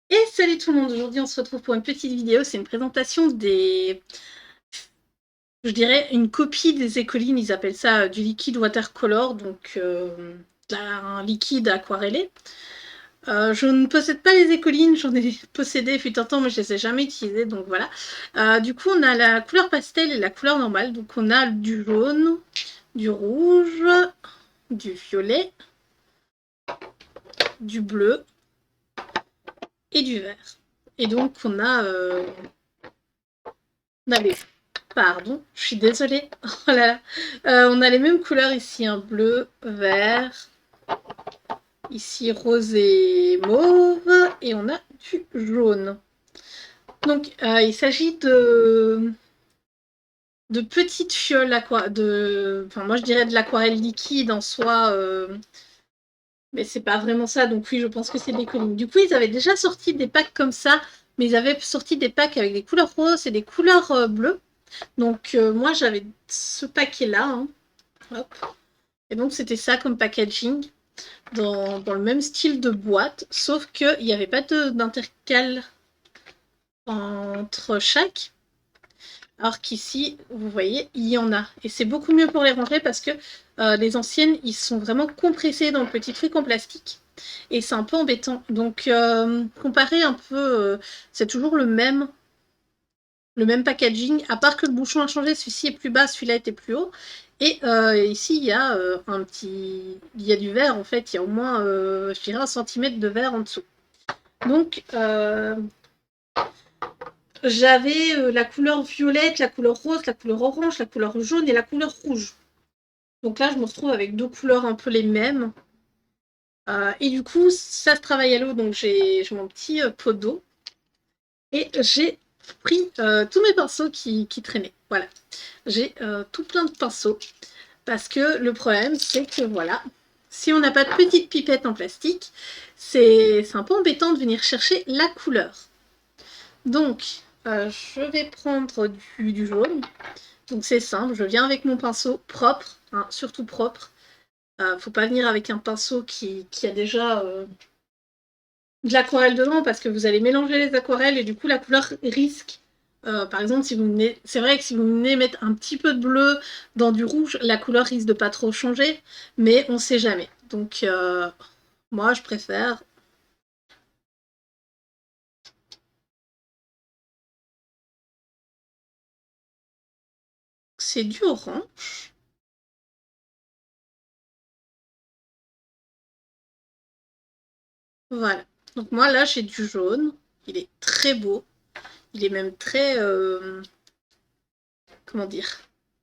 Et salut tout le monde, aujourd'hui on se retrouve pour une petite vidéo, c'est une présentation je dirais une copie des écolines, ils appellent ça du liquide watercolor, donc un liquide aquarellé. Je ne possède pas les écolines, j'en ai possédé fut un temps mais je les ai jamais utilisées, donc voilà. Du coup on a la couleur pastel et la couleur normale, donc on a du jaune, du rouge, du violet, du bleu et du vert. Et donc on a les Pardon, je suis désolée. Oh là là. On a les mêmes couleurs ici, un bleu, vert, ici rose et mauve, et on a du jaune. Donc il s'agit de petites fioles enfin moi je dirais de l'aquarelle liquide en soi, mais c'est pas vraiment ça. Donc oui, je pense que c'est des collines. Du coup, ils avaient déjà sorti des packs comme ça, mais ils avaient sorti des packs avec des couleurs roses et des couleurs bleues. Donc moi j'avais ce paquet là. Hein. Hop. Et donc c'était ça comme packaging, dans le même style de boîte, sauf qu'il n'y avait pas d'intercale entre chaque, alors qu'ici, vous voyez, il y en a. Et c'est beaucoup mieux pour les ranger parce que les anciennes, ils sont vraiment compressés dans le petit truc en plastique. Et c'est un peu embêtant. Donc, comparé un peu, c'est toujours le même packaging, à part que le bouchon a changé, celui-ci est plus bas, celui-là était plus haut. Et ici, il y a il y a du verre en fait, il y a au moins, je dirais, 1 centimètre de verre en dessous. Donc, j'avais la couleur violette, la couleur rose, la couleur orange, la couleur jaune et la couleur rouge. Donc là, je me retrouve avec deux couleurs un peu les mêmes. Et du coup, ça se travaille à l'eau, donc j'ai mon petit pot d'eau. Et j'ai pris tous mes pinceaux qui traînaient. Voilà. J'ai tout plein de pinceaux. Parce que le problème, c'est que voilà, si on n'a pas de petite pipette en plastique, c'est un peu embêtant de venir chercher la couleur. Donc, je vais prendre du jaune. Donc c'est simple, je viens avec mon pinceau propre, hein, surtout propre. Faut pas venir avec un pinceau qui a déjà de l'aquarelle dedans parce que vous allez mélanger les aquarelles et du coup la couleur risque. Par exemple, si vous venez, c'est vrai que si vous venez mettre un petit peu de bleu dans du rouge, la couleur risque de pas trop changer, mais on sait jamais. Donc moi je préfère. C'est du orange. Voilà. Donc moi là j'ai du jaune. Il est très beau. Il est même très comment dire,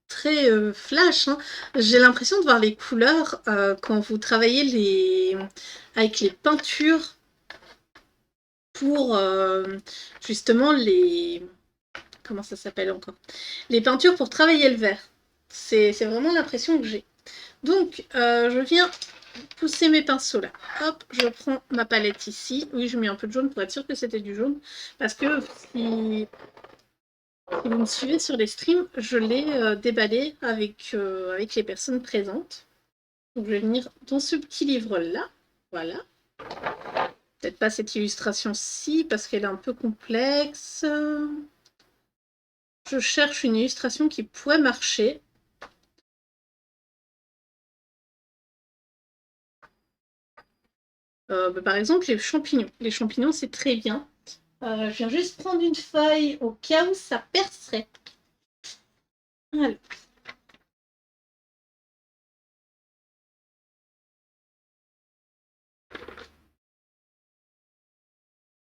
très flash. Hein. J'ai l'impression de voir les couleurs quand vous travaillez avec les peintures pour justement les... Comment ça s'appelle encore? Les peintures pour travailler le vert. C'est vraiment l'impression que j'ai. Donc, je viens pousser mes pinceaux là. Hop, je prends ma palette ici. Oui, je mets un peu de jaune pour être sûr que c'était du jaune. Parce que si vous me suivez sur les streams, je l'ai déballé avec les personnes présentes. Donc je vais venir dans ce petit livre-là. Voilà. Peut-être pas cette illustration-ci parce qu'elle est un peu complexe. Je cherche une illustration qui pourrait marcher. Par exemple, les champignons. Les champignons, c'est très bien. Je viens juste prendre une feuille au cas où ça percerait. Voilà.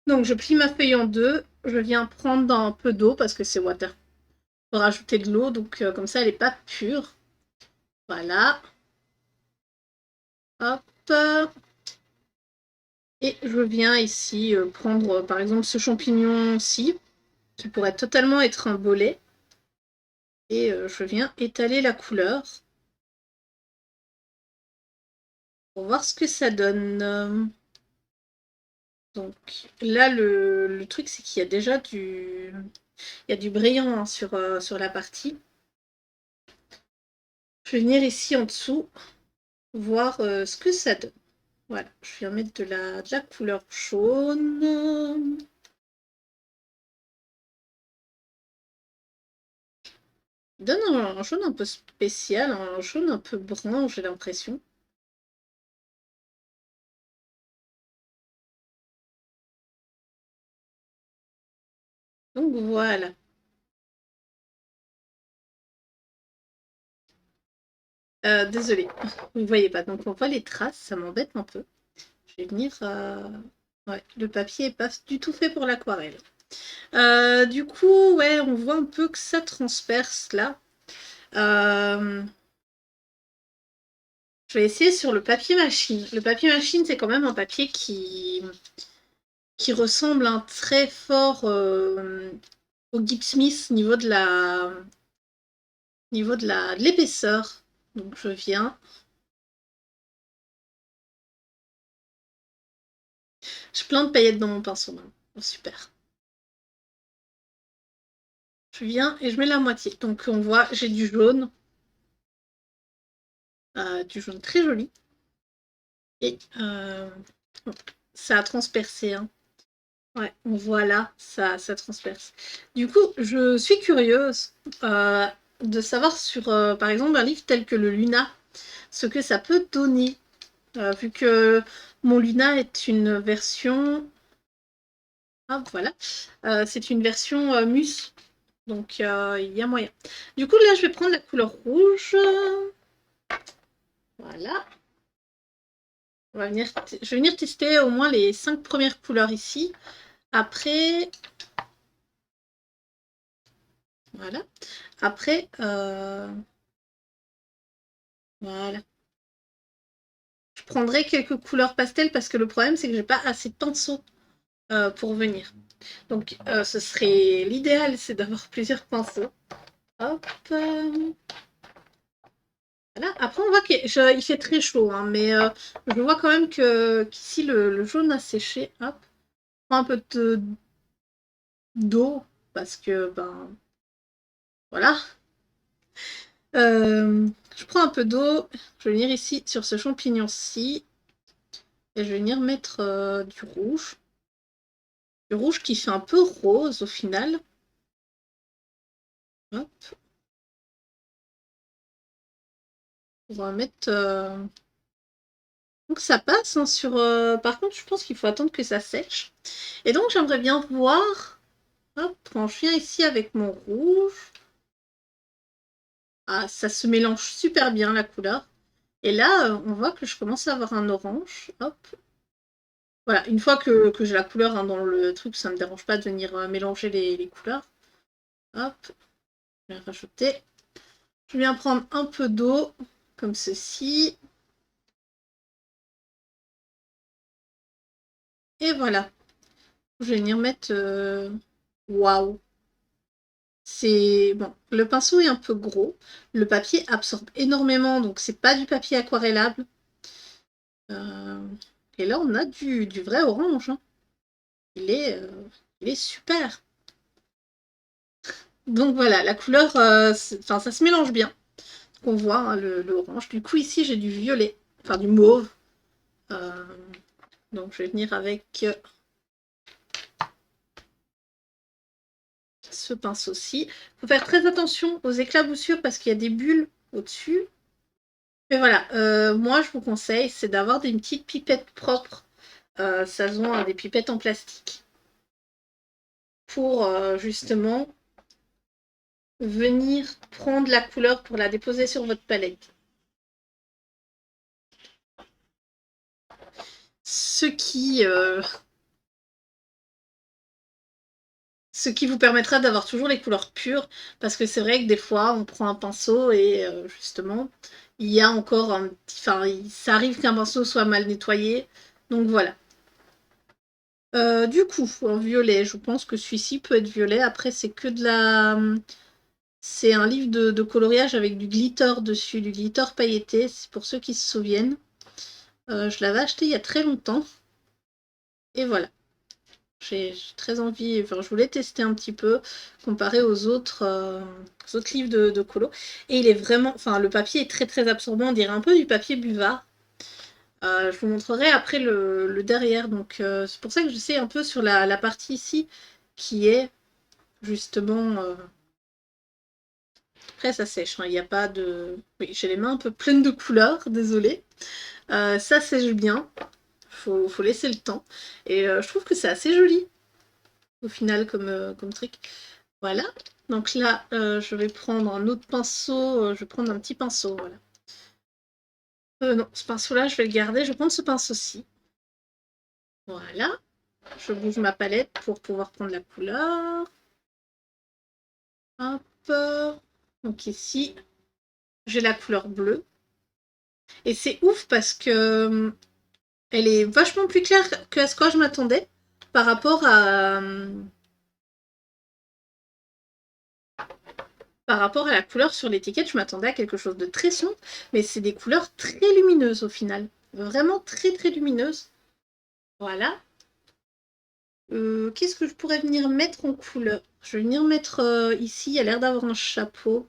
Donc je plie ma feuille en deux. Je viens prendre dans un peu d'eau parce que c'est water. Pour rajouter de l'eau, donc comme ça elle n'est pas pure. Voilà. Hop. Et je viens ici prendre par exemple ce champignon-ci, qui pourrait totalement être un bolet. Et je viens étaler la couleur pour voir ce que ça donne. Donc là, le truc, c'est qu'il y a déjà il y a du brillant hein, sur la partie. Je vais venir ici en dessous, voir ce que ça donne. Voilà, je viens mettre de la couleur jaune. Il donne un jaune un peu spécial, un jaune un peu brun, j'ai l'impression. Donc voilà. Désolée, vous ne voyez pas. Donc on voit les traces, ça m'embête un peu. Je vais venir... Ouais, le papier n'est pas du tout fait pour l'aquarelle. Du coup, ouais, on voit un peu que ça transperce là. Je vais essayer sur le papier machine. Le papier machine, c'est quand même un papier qui ressemble un très fort au Gibbs Smith niveau de l'épaisseur. Donc je viens. J'ai plein de paillettes dans mon pinceau maintenant. Oh, super. Je viens et je mets la moitié. Donc on voit, j'ai du jaune très joli. Et ça a transpercé. Hein. Ouais, on voit là, ça transperce. Du coup, je suis curieuse de savoir sur, par exemple, un livre tel que le Luna, ce que ça peut donner. Vu que mon Luna est une version... Ah, voilà. C'est une version mousse. Donc, il y a moyen. Du coup, là, je vais prendre la couleur rouge. Voilà. Je vais venir tester au moins les 5 premières couleurs ici. Après... Voilà. Après... Voilà. Je prendrai quelques couleurs pastel parce que le problème, c'est que j'ai pas assez de pinceaux pour venir. Donc, ce serait l'idéal, c'est d'avoir plusieurs pinceaux. Hop. Voilà. Après, on voit qu'il fait très chaud, hein, mais je vois quand même qu'ici, le jaune a séché. Hop. Je prends un peu d'eau parce que, ben, voilà. Je prends un peu d'eau. Je vais venir ici sur ce champignon-ci. Et je vais venir mettre du rouge. Du rouge qui fait un peu rose au final. Hop. On va mettre... Donc ça passe hein, sur... Par contre, je pense qu'il faut attendre que ça sèche. Et donc, j'aimerais bien voir... Hop, quand je viens ici avec mon rouge... Ah, ça se mélange super bien, la couleur. Et là, on voit que je commence à avoir un orange. Hop. Voilà, une fois que j'ai la couleur hein, dans le truc, ça ne me dérange pas de venir mélanger les couleurs. Hop. Je vais rajouter. Je viens prendre un peu d'eau, comme ceci. Et voilà. Je vais venir mettre... Waouh. C'est bon, le pinceau est un peu gros, le papier absorbe énormément, donc c'est pas du papier aquarellable. Et là, on a du vrai orange. Hein. Il est super. Donc voilà, la couleur, enfin ça se mélange bien. On voit hein, le orange. Du coup, ici, j'ai du violet, enfin du mauve. Donc je vais venir avec ce pinceau-ci. Il faut faire très attention aux éclaboussures parce qu'il y a des bulles au-dessus. Mais voilà, moi je vous conseille, c'est d'avoir des petites pipettes propres. Ça se vend des pipettes en plastique. Pour justement venir prendre la couleur pour la déposer sur votre palette. Ce qui vous permettra d'avoir toujours les couleurs pures, parce que c'est vrai que des fois, on prend un pinceau et justement, il y a encore un petit... Enfin, ça arrive qu'un pinceau soit mal nettoyé, donc voilà. Du coup, en violet, je pense que celui-ci peut être violet. Après, c'est que de la... C'est un livre de coloriage avec du glitter dessus, du glitter pailleté, c'est pour ceux qui se souviennent. Je l'avais acheté il y a très longtemps. Et voilà. J'ai très envie, enfin je voulais tester un petit peu, comparé aux autres livres de colo. Et il est vraiment, enfin le papier est très très absorbant, on dirait un peu du papier buvard. Je vous montrerai après le derrière. Donc c'est pour ça que j'essaie un peu sur la partie ici qui est justement... Après ça sèche, hein, il n'y a pas de... Oui, j'ai les mains un peu pleines de couleurs, désolée. Ça sèche bien, faut laisser le temps. Et je trouve que c'est assez joli au final comme truc. Voilà. Donc là, je vais prendre un autre pinceau. Je vais prendre un petit pinceau, voilà. Non, ce pinceau-là, je vais le garder. Je vais prendre ce pinceau-ci. Voilà. Je bouge ma palette pour pouvoir prendre la couleur. Hop. Donc ici, j'ai la couleur bleue. Et c'est ouf parce que elle est vachement plus claire que à ce que je m'attendais par rapport à la couleur sur l'étiquette. Je m'attendais à quelque chose de très sombre, mais c'est des couleurs très lumineuses au final. Vraiment très très lumineuses. Voilà. Qu'est-ce que je pourrais venir mettre en couleur? Je vais venir mettre ici, il y a l'air d'avoir un chapeau.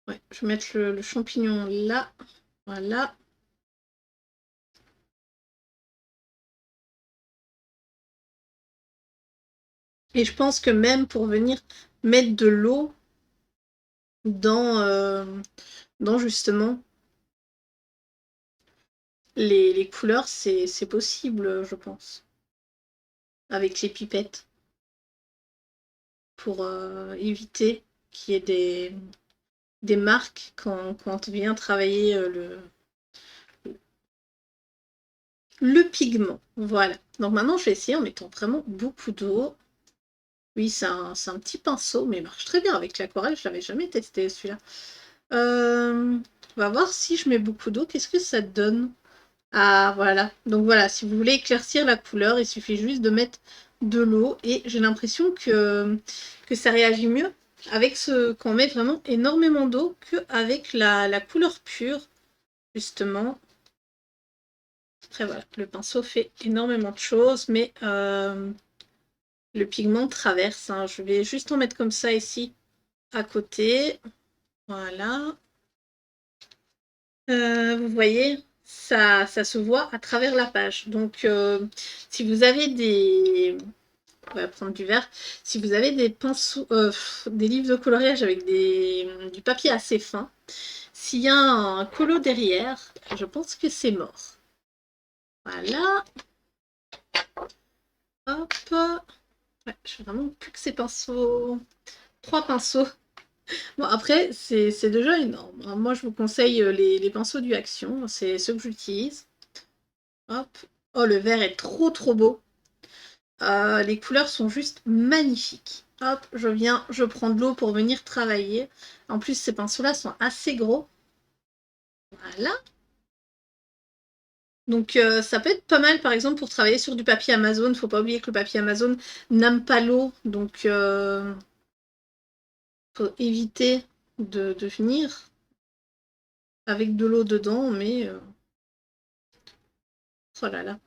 Ouais, je vais mettre le champignon là. Voilà. Et je pense que même pour venir mettre de l'eau dans justement les couleurs, c'est possible, je pense. Avec les pipettes. Pour éviter qu'il y ait des marques quand on vient travailler le pigment. Voilà. Donc maintenant, je vais essayer en mettant vraiment beaucoup d'eau. Oui, c'est un petit pinceau, mais il marche très bien avec l'aquarelle. Je l'avais jamais testé celui-là. On va voir si je mets beaucoup d'eau. Qu'est-ce que ça donne? Ah, voilà. Donc voilà, si vous voulez éclaircir la couleur, il suffit juste de mettre de l'eau. Et j'ai l'impression que ça réagit mieux avec quand on met vraiment énormément d'eau qu'avec la couleur pure, justement. Après voilà, le pinceau fait énormément de choses, mais le pigment traverse. Hein. Je vais juste en mettre comme ça ici, à côté. Voilà. Vous voyez, ça se voit à travers la page. Donc, si vous avez on va prendre du vert. Si vous avez des pinceaux, des livres de coloriage avec du papier assez fin, s'il y a un colo derrière, je pense que c'est mort. Voilà. Hop. Ouais, je fais vraiment plus que ces pinceaux. 3 pinceaux. Bon, après, c'est déjà énorme. Alors, moi, je vous conseille les pinceaux du Action. C'est ceux que j'utilise. Hop. Oh, le vert est trop trop beau. Les couleurs sont juste magnifiques. Hop, je prends de l'eau pour venir travailler. En plus, ces pinceaux-là sont assez gros. Voilà. Donc, ça peut être pas mal, par exemple, pour travailler sur du papier Amazon. Faut pas oublier que le papier Amazon n'aime pas l'eau. Donc, faut éviter de venir avec de l'eau dedans. Mais, oh là là.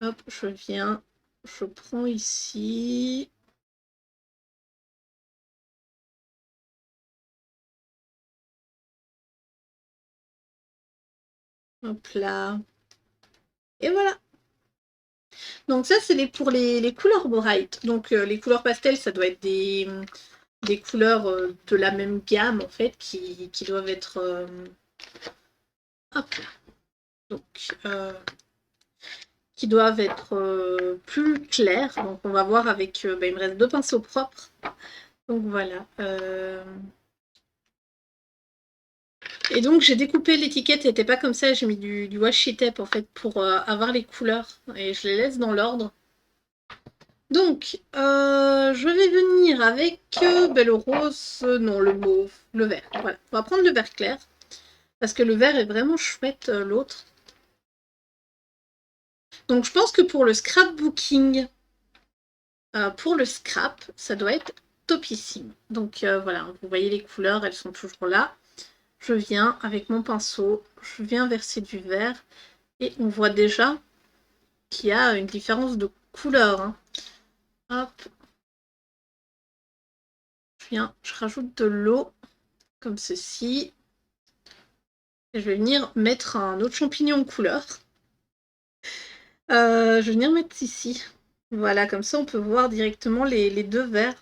Hop, je prends ici. Hop là. Et voilà. Donc ça, c'est pour les couleurs bright. Donc les couleurs pastel, ça doit être des couleurs de la même gamme, en fait, qui doivent être... hop là. Donc, qui doivent être plus claires. Donc on va voir avec... il me reste 2 pinceaux propres. Donc voilà. Et donc j'ai découpé l'étiquette, elle n'était pas comme ça, j'ai mis du washi tape en fait pour avoir les couleurs. Et je les laisse dans l'ordre. Donc, je vais venir avec le rose, non, le mauve, le vert. Voilà, on va prendre le vert clair, parce que le vert est vraiment chouette, l'autre. Donc, je pense que pour le scrapbooking, pour le scrap, ça doit être topissime. Donc, voilà, vous voyez les couleurs, elles sont toujours là. Je viens avec mon pinceau, je viens verser du vert, et on voit déjà qu'il y a une différence de couleur. Hein. Hop. je rajoute de l'eau, comme ceci. Et je vais venir mettre un autre champignon couleur. Je vais venir mettre ici. Voilà, comme ça on peut voir directement les deux verres.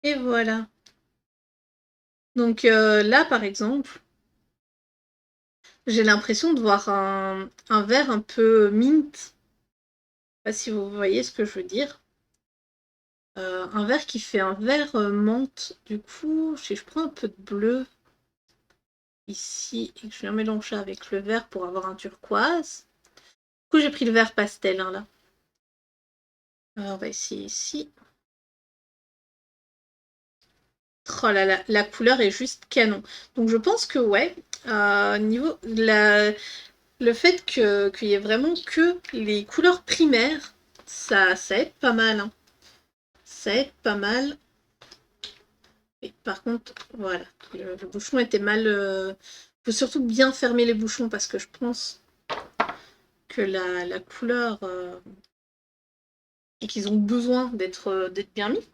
Et voilà. Donc là, par exemple, j'ai l'impression de voir un verre un peu mint. Je sais pas si vous voyez ce que je veux dire. Un verre qui fait un vert menthe. Du coup, si je prends un peu de bleu ici et que je viens mélanger avec le vert pour avoir un turquoise. Du coup, j'ai pris le vert pastel hein, là. On va essayer ici. Oh là là, la couleur est juste canon. Donc je pense que ouais, niveau le fait qu'il y ait vraiment que les couleurs primaires, ça aide pas mal. Hein. Ça aide pas mal. Et par contre, voilà, le bouchon était mal. Faut surtout bien fermer les bouchons parce que je pense que la couleur et qu'ils ont besoin d'être bien mis.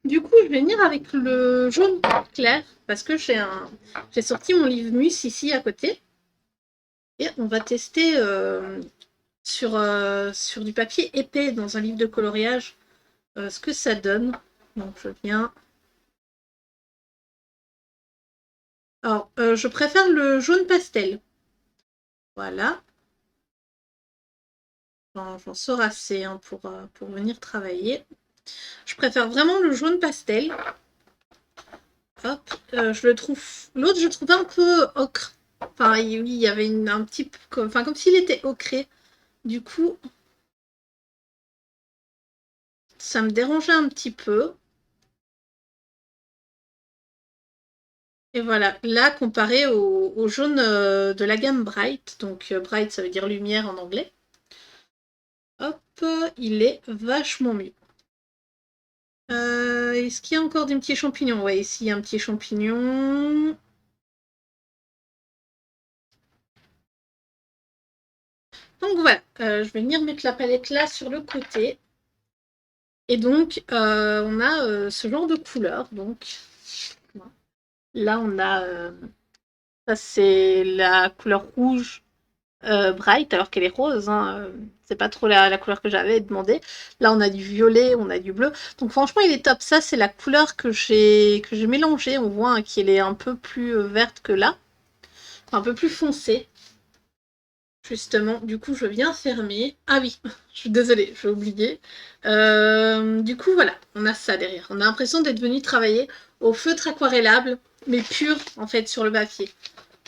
Du coup, je vais venir avec le jaune clair parce que j'ai sorti mon livre Mus ici à côté et on va tester sur du papier épais dans un livre de coloriage ce que ça donne. Donc je viens. Alors, je préfère le jaune pastel. Voilà. J'en sors assez hein, pour venir travailler. Je préfère vraiment le jaune pastel. Hop, je le trouve. L'autre, je le trouve un peu ocre. Enfin, oui, il y avait un petit. Enfin, comme s'il était ocré. Du coup, ça me dérangeait un petit peu. Et voilà, là, comparé au jaune de la gamme Bright, donc Bright, ça veut dire lumière en anglais, hop, il est vachement mieux. Est-ce qu'il y a encore des petits champignons? Ouais, ici, il y a un petit champignon. Donc voilà, je vais venir mettre la palette là sur le côté. Et donc, on a ce genre de couleur. Donc, là, on a... ça, c'est la couleur rouge bright, alors qu'elle est rose. Hein, c'est pas trop la couleur que j'avais demandé. Là, on a du violet, on a du bleu. Donc, franchement, il est top. Ça, c'est la couleur que j'ai mélangée. On voit hein, qu'elle est un peu plus verte que là. Enfin, un peu plus foncée. Justement, du coup, je viens fermer. Ah oui, je suis désolée, j'ai oublié. Du coup, voilà, on a ça derrière. On a l'impression d'être venu travailler au feutre aquarellable, mais pur, en fait, sur le papier.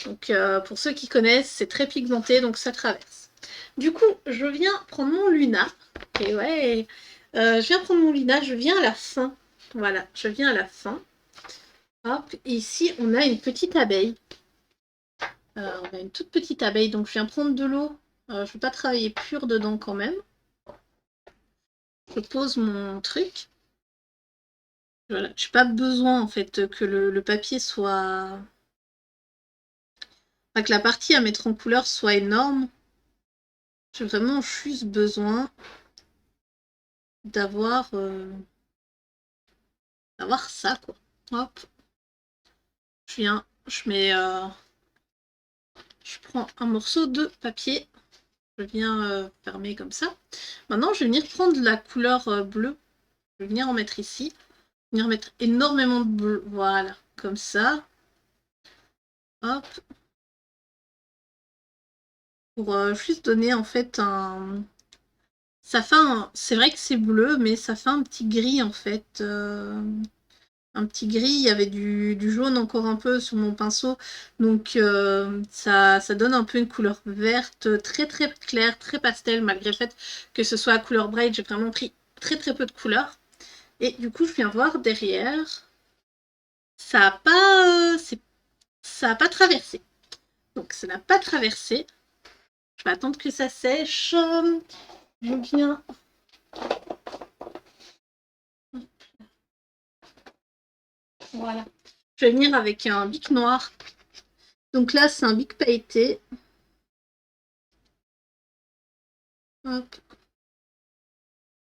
Donc, pour ceux qui connaissent, c'est très pigmenté, donc ça traverse. Du coup, je viens prendre mon Luna. Et ouais, je viens prendre mon Luna, je viens à la fin. Voilà, je viens à la fin. Hop, et ici, on a une petite abeille. On a une toute petite abeille, donc je viens prendre de l'eau. Je ne vais pas travailler pur dedans quand même. Je pose mon truc. Voilà, je n'ai pas besoin en fait que le papier soit... Enfin, que la partie à mettre en couleur soit énorme. J'ai vraiment juste besoin d'avoir ça quoi. Hop. Je viens, je prends un morceau de papier. Je viens fermer comme ça. Maintenant, je vais venir prendre la couleur bleue. Je vais venir en mettre ici. Venir mettre énormément de bleu. Voilà, comme ça. Hop. Pour juste donner en fait un... Ça fait un... C'est vrai que c'est bleu, mais ça fait un petit gris en fait. Un petit gris, il y avait du jaune encore un peu sur mon pinceau. Donc ça donne un peu une couleur verte très très claire, très pastel, malgré le fait que ce soit à couleur bright. J'ai vraiment pris très très peu de couleurs. Et du coup, je viens voir derrière. Ça n'a pas... ça a pas traversé. Donc ça n'a pas traversé. Je vais attendre que ça sèche. Je viens. Voilà. Je vais venir avec un bic noir. Donc là, c'est un bic pailleté. Hop.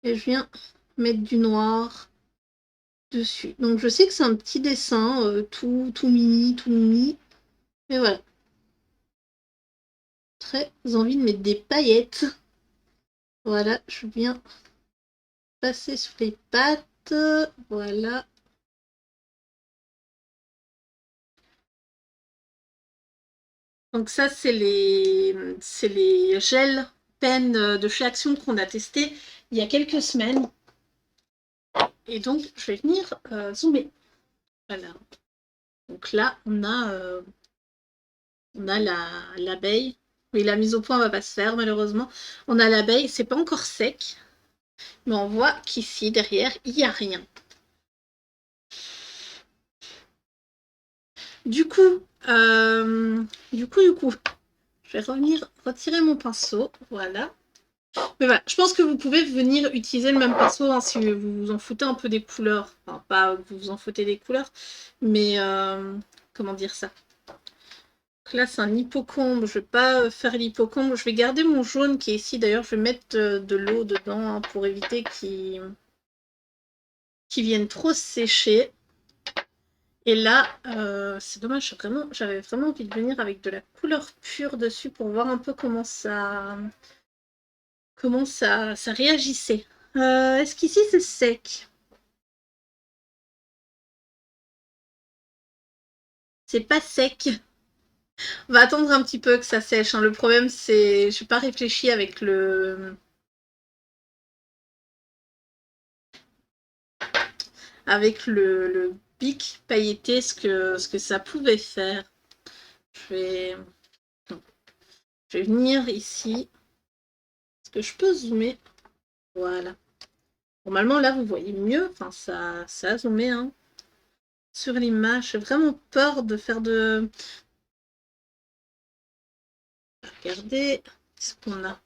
Et je viens mettre du noir dessus. Donc je sais que c'est un petit dessin, tout mini, tout mini. Mais voilà. Très envie de mettre des paillettes. Voilà, je viens passer sur les pattes. Voilà. Donc ça, c'est les gels pens de chez Action qu'on a testé il y a quelques semaines. Et donc, je vais venir zoomer. Voilà. Donc là, on a l'abeille. Oui, la mise au point va pas se faire, malheureusement. On a l'abeille, c'est pas encore sec. Mais on voit qu'ici, derrière, il n'y a rien. Du coup, je vais revenir retirer mon pinceau. Voilà. Mais voilà, je pense que vous pouvez venir utiliser le même pinceau hein, si vous vous en foutez un peu des couleurs. Enfin, pas que vous vous en foutez des couleurs, mais comment dire ça? Donc là, c'est un hippocampe. Je vais pas faire l'hippocampe. Je vais garder mon jaune qui est ici. D'ailleurs, je vais mettre de l'eau dedans hein, pour éviter qu'il vienne trop sécher. Et là, c'est dommage, j'avais vraiment envie de venir avec de la couleur pure dessus pour voir un peu comment ça réagissait. Est-ce qu'ici c'est sec? C'est pas sec. On va attendre un petit peu que ça sèche. Hein. Le problème, c'est je n'ai pas réfléchi avec le bic pailleté ce que ça pouvait faire. Je vais, je vais venir ici. Est-ce que je peux zoomer? Voilà. Normalement, là, vous voyez mieux. Enfin, ça a zoomé hein, sur l'image. J'ai vraiment peur de faire de... Regardez ce qu'on a.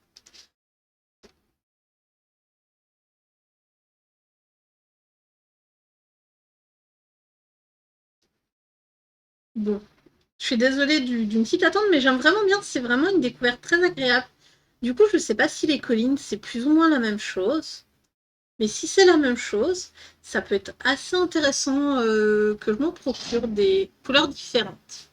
Bon, je suis désolée d'une petite attente, mais j'aime vraiment bien. C'est vraiment une découverte très agréable. Du coup, je ne sais pas si les collines, c'est plus ou moins la même chose. Mais si c'est la même chose, ça peut être assez intéressant que je m'en procure des couleurs différentes.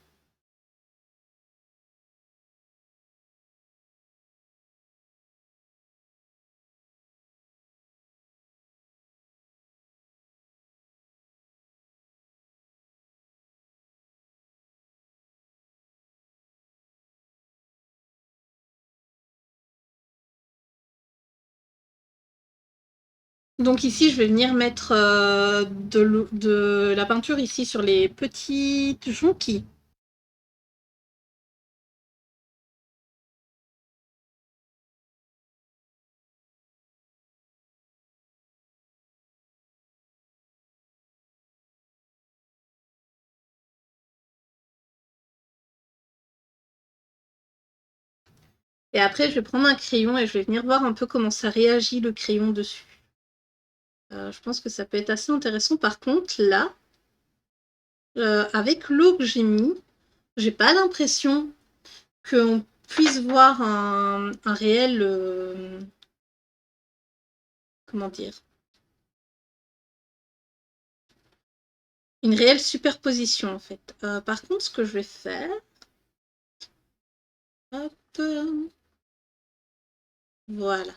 Donc ici, je vais venir mettre de la peinture ici sur les petites jonquilles. Et après, je vais prendre un crayon et je vais venir voir un peu comment ça réagit le crayon dessus. Je pense que ça peut être assez intéressant. Par contre, là, avec l'eau que j'ai mis, j'ai pas l'impression qu'on puisse voir un réel... comment dire? Une réelle superposition, en fait. Par contre, ce que je vais faire... Hop, voilà.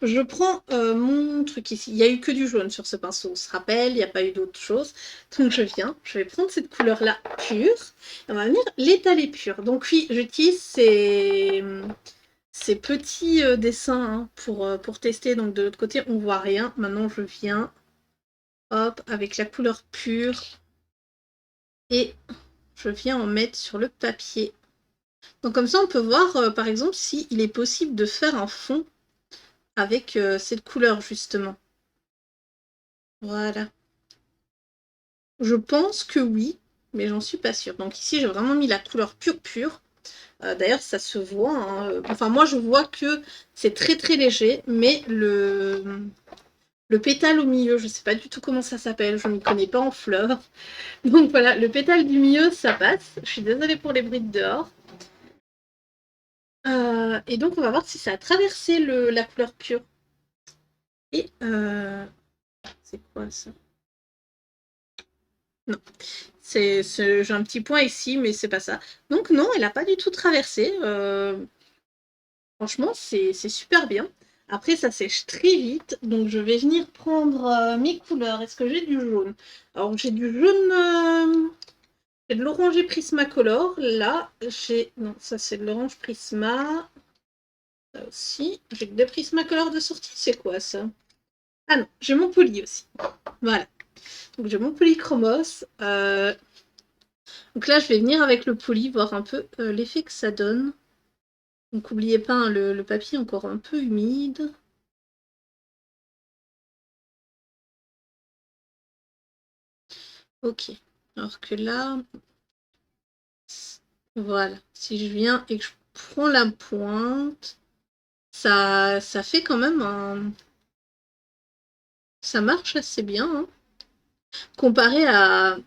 Je prends mon truc ici. Il n'y a eu que du jaune sur ce pinceau, on se rappelle, il n'y a pas eu d'autre chose. Donc je vais prendre cette couleur-là pure, et on va venir l'étaler pure. Donc oui, j'utilise ces petits dessins hein, pour tester. Donc de l'autre côté, on voit rien. Maintenant, je viens, hop, avec la couleur pure, et je viens en mettre sur le papier. Donc comme ça, on peut voir, par exemple, s'il est possible de faire un fond avec cette couleur, justement. Voilà. Je pense que oui, mais j'en suis pas sûre. Donc ici, j'ai vraiment mis la couleur pure. D'ailleurs, ça se voit. Hein. Enfin, moi, je vois que c'est très très léger, mais le pétale au milieu, je ne sais pas du tout comment ça s'appelle, je ne connais pas en fleurs. Donc voilà, le pétale du milieu, ça passe. Je suis désolée pour les bruits de dehors. Et donc, on va voir si ça a traversé la couleur pure. Et c'est quoi ça? Non, j'ai un petit point ici, mais c'est pas ça. Donc non, elle n'a pas du tout traversé. Franchement, c'est super bien. Après, ça sèche très vite, donc je vais venir prendre mes couleurs. Est-ce que j'ai du jaune? Alors, j'ai du jaune, j'ai de l'oranger Prismacolor. Là, j'ai... Non, ça c'est de l'orange Prisma. Ça aussi. J'ai que deux Prismacolor de sortie. C'est quoi ça? Ah non, j'ai mon poli aussi. Voilà. Donc j'ai mon polychromos. Donc là, je vais venir avec le poli, voir un peu l'effet que ça donne. Donc n'oubliez pas, hein, le papier est encore un peu humide. Ok. Alors que là, voilà. Si je viens et que je prends la pointe, ça fait quand même un... Ça marche assez bien, hein, comparé à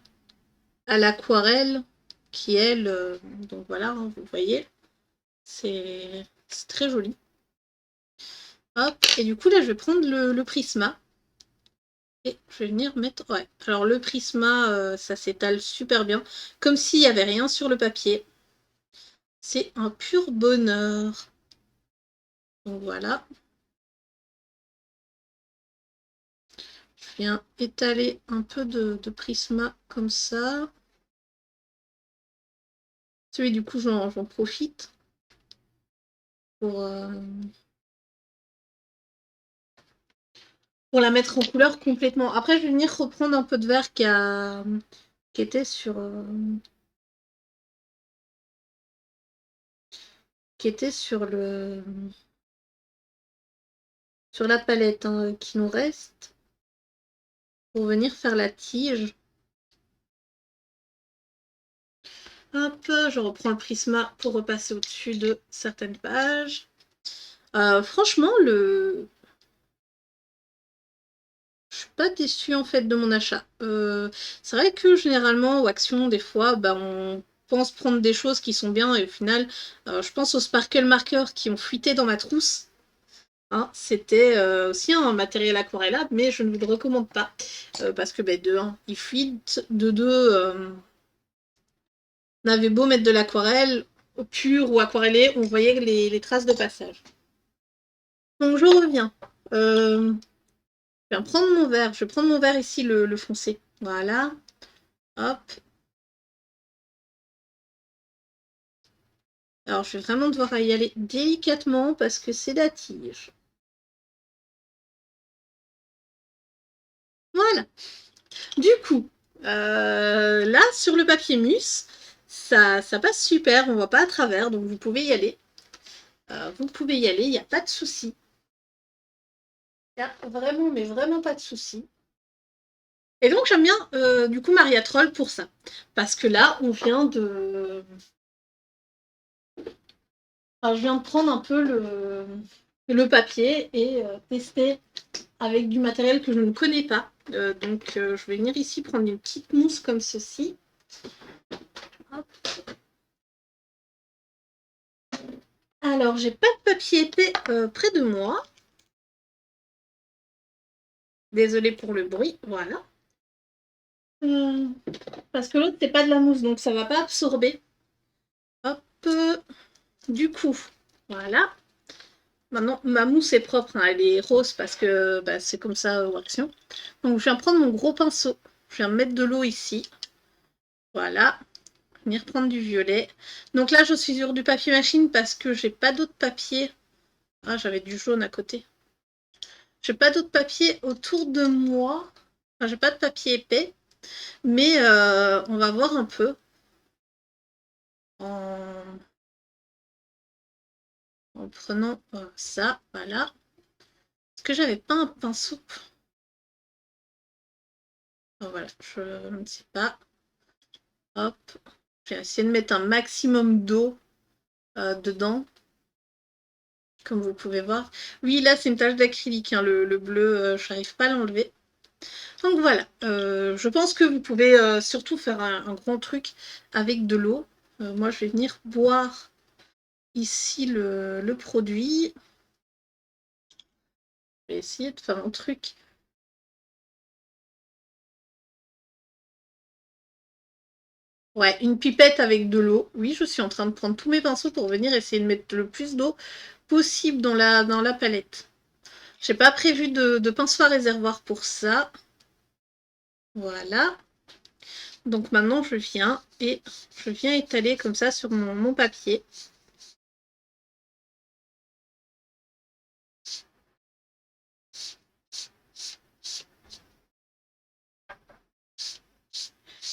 l'aquarelle qui, elle... donc voilà, hein, vous voyez, c'est très joli. Hop, et du coup, là, je vais prendre le Prisma. Et je vais venir mettre... Ouais, alors le Prisma, ça s'étale super bien. Comme s'il n'y avait rien sur le papier. C'est un pur bonheur. Donc voilà. Je viens étaler un peu de Prisma comme ça. Celui du coup, j'en profite pour la mettre en couleur complètement. Après, je vais venir reprendre un peu de vert qui était sur... qui était sur le... sur la palette, hein, qui nous reste. Pour venir faire la tige. Hop, je reprends le Prisma pour repasser au-dessus de certaines pages. Franchement, je suis pas déçue en fait de mon achat. C'est vrai que généralement, au Action, des fois, bah, on pense prendre des choses qui sont bien et au final, je pense aux Sparkle Markers qui ont fuité dans ma trousse. Hein, c'était aussi un matériel aquarellable, mais je ne vous le recommande pas. Parce que, bah, de 1, il fuite, de 2, on avait beau mettre de l'aquarelle, pure ou aquarellée, on voyait les traces de passage. Donc je reviens. Je vais prendre mon verre. Je vais prendre mon verre ici, le foncé. Voilà. Hop. Alors je vais vraiment devoir y aller délicatement parce que c'est la tige. Voilà. Du coup, là, sur le papier mousse, ça passe super. On ne voit pas à travers, donc vous pouvez y aller. Vous pouvez y aller, il n'y a pas de souci. Il n'y a vraiment, mais vraiment pas de souci. Et donc j'aime bien du coup Maria Troll pour ça. Parce que là, on vient de... Alors, je viens de prendre un peu le papier et tester avec du matériel que je ne connais pas. Donc je vais venir ici prendre une petite mousse comme ceci. Hop. Alors, j'ai pas de papier épais près de moi. Désolée pour le bruit, voilà. Parce que l'autre, c'est pas de la mousse, donc ça va pas absorber. Hop. Du coup, voilà. Maintenant, ma mousse est propre, hein, elle est rose parce que bah, c'est comme ça aux Action. Donc, je viens prendre mon gros pinceau. Je viens mettre de l'eau ici. Voilà. Venir prendre du violet. Donc là, je suis sur du papier machine parce que j'ai pas d'autre papier. Ah, j'avais du jaune à côté. J'ai pas d'autre papier autour de moi. Enfin, j'ai pas de papier épais. Mais on va voir un peu. En prenant ça, voilà. Est-ce que j'avais pas un pinceau? Oh, voilà, je ne sais pas. Hop. Je vais essayer de mettre un maximum d'eau dedans. Comme vous pouvez voir. Oui, là, c'est une tache d'acrylique. Hein, le bleu, je n'arrive pas à l'enlever. Donc voilà. Je pense que vous pouvez surtout faire un grand truc avec de l'eau. Moi, je vais venir boire ici le produit. Je vais essayer de faire un truc. Ouais, une pipette avec de l'eau. Oui, je suis en train de prendre tous mes pinceaux pour venir essayer de mettre le plus d'eau possible dans la palette. J'ai pas prévu de pinceau à réservoir pour ça. Voilà. Donc maintenant, je viens étaler comme ça sur mon papier.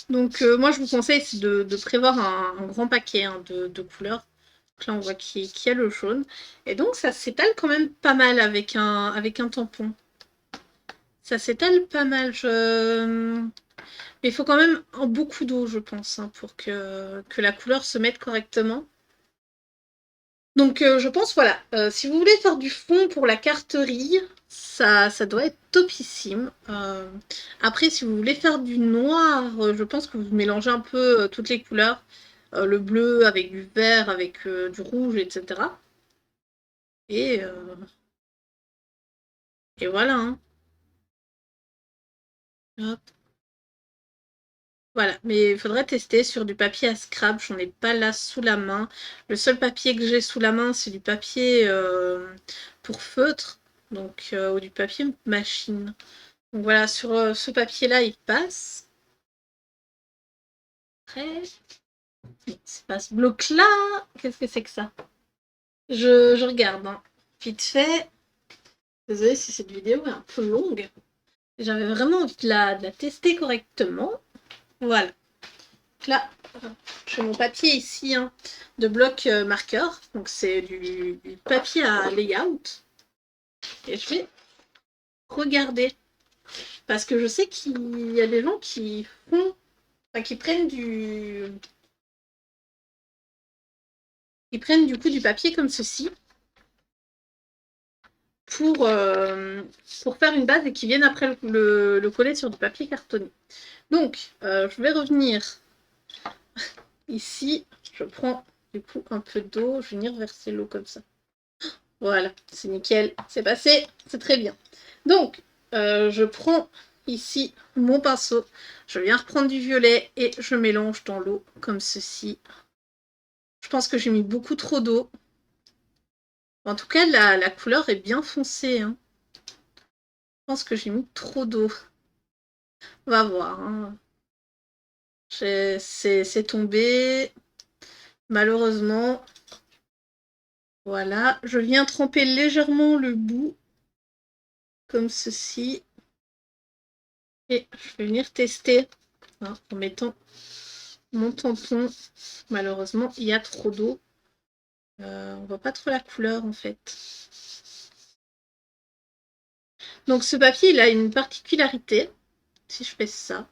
Donc moi, je vous conseille de prévoir un grand paquet hein, de couleurs. Donc là, on voit qu'il y a le jaune. Et donc, ça s'étale quand même pas mal avec un tampon. Ça s'étale pas mal. Mais il faut quand même beaucoup d'eau, je pense, hein, pour que la couleur se mette correctement. Donc je pense, voilà, si vous voulez faire du fond pour la carterie, ça doit être topissime. Après, si vous voulez faire du noir, je pense que vous mélangez un peu toutes les couleurs. Le bleu avec du vert, avec du rouge, etc. Et, et voilà. Hein. Hop. Voilà, mais il faudrait tester sur du papier à scrap. J'en ai pas là sous la main. Le seul papier que j'ai sous la main, c'est du papier pour feutre, donc ou du papier machine. Donc voilà, sur ce papier-là, il passe. Après, c'est pas ce bloc-là. Qu'est-ce que c'est que ça? Je regarde, hein. Vite fait. Désolée si cette vidéo est un peu longue. J'avais vraiment envie de la tester correctement. Voilà. Donc là, j'ai mon papier ici hein, de bloc marqueur. Donc c'est du papier à layout. Et je vais regarder. Parce que je sais qu'il y a des gens qui font, enfin, qui prennent du coup du papier comme ceci pour faire une base et qui viennent après le coller sur du papier cartonné. Donc, je vais revenir ici. Je prends du coup un peu d'eau. Je vais venir verser l'eau comme ça. Voilà, c'est nickel. C'est passé. C'est très bien. Donc, je prends ici mon pinceau. Je viens reprendre du violet et je mélange dans l'eau comme ceci. Je pense que j'ai mis beaucoup trop d'eau. En tout cas, la couleur est bien foncée. Hein. Je pense que j'ai mis trop d'eau. On va voir. Hein. C'est tombé. Malheureusement. Voilà. Je viens tremper légèrement le bout. Comme ceci. Et je vais venir tester. Hein, en mettant mon tampon. Malheureusement, il y a trop d'eau. On voit pas trop la couleur en fait. Donc ce papier, il a une particularité. Si je fais ça.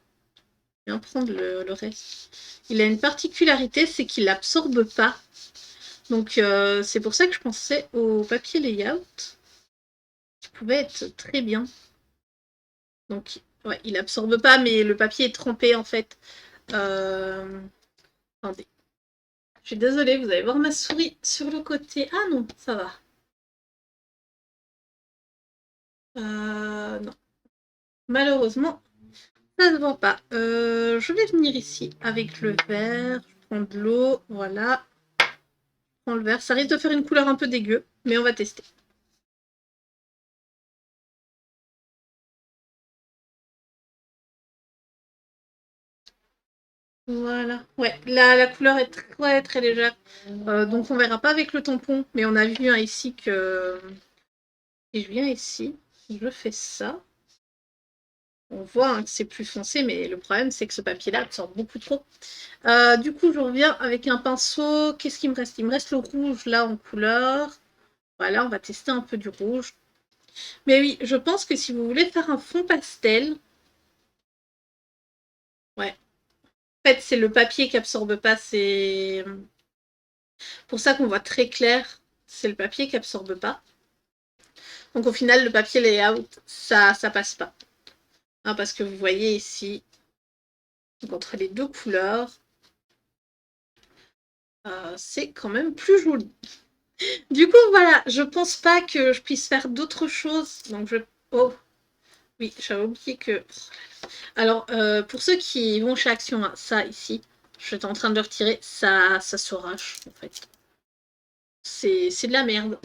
Je viens prendre le reste. Il a une particularité, c'est qu'il n'absorbe pas. Donc c'est pour ça que je pensais au papier layout, qui pouvait être très bien. Donc ouais, il n'absorbe pas, mais le papier est trempé en fait. Attendez. Je suis désolée, vous allez voir ma souris sur le côté. Ah non, ça va. Non. Malheureusement, ça ne se voit pas. Je vais venir ici avec le verre. Je prends de l'eau. Voilà. Je prends le verre. Ça risque de faire une couleur un peu dégueu, mais on va tester. Voilà. Ouais, la couleur est très très légère. Donc on verra pas avec le tampon, mais on a vu hein, ici que... Et je viens ici, je fais ça. On voit hein, que c'est plus foncé, mais le problème c'est que ce papier-là absorbe beaucoup trop. Du coup, je reviens avec un pinceau. Qu'est-ce qu'il me reste? Il me reste le rouge là en couleur. Voilà, on va tester un peu du rouge. Mais oui, je pense que si vous voulez faire un fond pastel... Ouais. En fait, c'est le papier qui absorbe pas. C'est pour ça qu'on voit très clair. C'est le papier qui absorbe pas. Donc au final, le papier layout, ça passe pas. Hein, parce que vous voyez ici, donc, entre les deux couleurs, c'est quand même plus joli. Du coup, voilà, je pense pas que je puisse faire d'autres choses. Donc, oh, oui, j'avais oublié que... Alors, pour ceux qui vont chez Action, ça, ici, je suis en train de le retirer, ça s'arrache, en fait. C'est de la merde.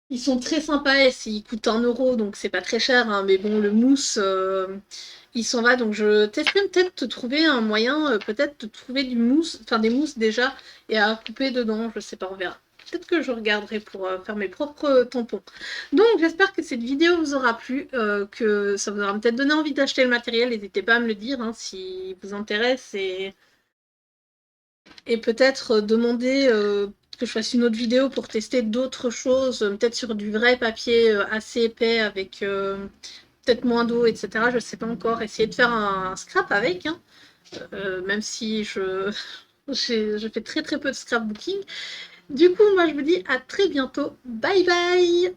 Ils sont très sympas et ils coûtent 1 €, donc c'est pas très cher, hein, mais bon, le mousse, il s'en va. Donc je testerai peut-être de trouver un moyen, peut-être de trouver du mousse, enfin des mousses déjà, et à couper dedans, je sais pas, on verra. Peut-être que je regarderai pour faire mes propres tampons. Donc j'espère que cette vidéo vous aura plu, que ça vous aura peut-être donné envie d'acheter le matériel. N'hésitez pas à me le dire hein, si vous intéresse et peut-être demander que je fasse une autre vidéo pour tester d'autres choses, peut-être sur du vrai papier assez épais avec peut-être moins d'eau, etc. Je sais pas encore. Essayer de faire un scrap avec, hein, même si je fais très très peu de scrapbooking. Du coup, moi je vous dis à très bientôt. Bye bye!